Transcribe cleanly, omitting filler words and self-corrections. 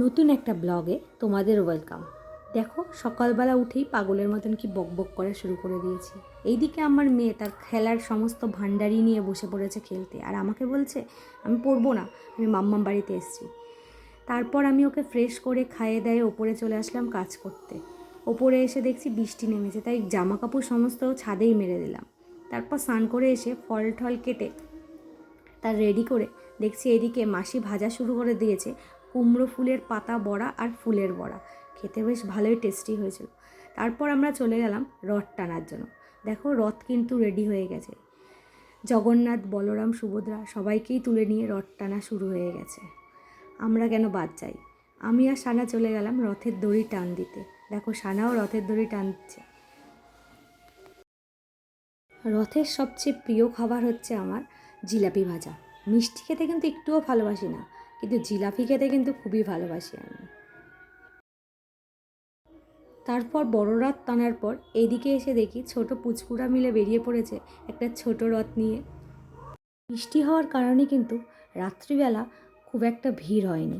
নতুন একটা ব্লগে তোমাদের ওয়েলকাম। দেখো, সকালবেলা উঠেই পাগলের মতন কি বকবক করা শুরু করে দিয়েছি। এইদিকে আমার মেয়ে তার খেলার সমস্ত ভান্ডারি নিয়ে বসে পড়েছে খেলতে, আর আমাকে বলছে আমি পড়বো না, আমি মাম্মাম বাড়িতে এসেছি। তারপর আমি ওকে ফ্রেশ করে খাইয়ে দেয়ে ওপরে চলে আসলাম কাজ করতে। ওপরে এসে দেখছি বৃষ্টি নেমেছে, তাই জামা কাপড় সমস্ত ছাদেই মেরে দিলাম। তারপর স্নান করে এসে ফল টল কেটে তার রেডি করে দেখছি এদিকে মাসি ভাজা শুরু করে দিয়েছে কুমড়ো ফুলের পাতা বড়া আর ফুলের বড়া। খেতে বেশ ভালোই টেস্টি হয়েছিল। তারপর আমরা চলে গেলাম রথ টানার জন্য। দেখো, রথ কিন্তু রেডি হয়ে গেছে। জগন্নাথ, বলরাম, সুভদ্রা সবাইকেই তুলে নিয়ে রথ টানা শুরু হয়ে গেছে। আমরা কেন বাদ যাই? আমি আর সানা চলে গেলাম রথের দড়ি টান দিতে। দেখো, সানাও রথের দড়ি টানছে। রথের সবচেয়ে প্রিয় খাবার হচ্ছে আমার জিলাপি ভাজা। মিষ্টি খেতে কিন্তু একটুও ভালোবাসি না, কিন্তু জিলাপি খেতে কিন্তু খুবই ভালোবাসি আমি। তারপর বড় রথ টানার পর এইদিকে এসে দেখি ছোট পুচকুরা মিলে বেরিয়ে পড়েছে একটা ছোট রথ নিয়ে। বৃষ্টি হওয়ার কারণে কিন্তু রাত্রিবেলা খুব একটা ভিড় হয়নি।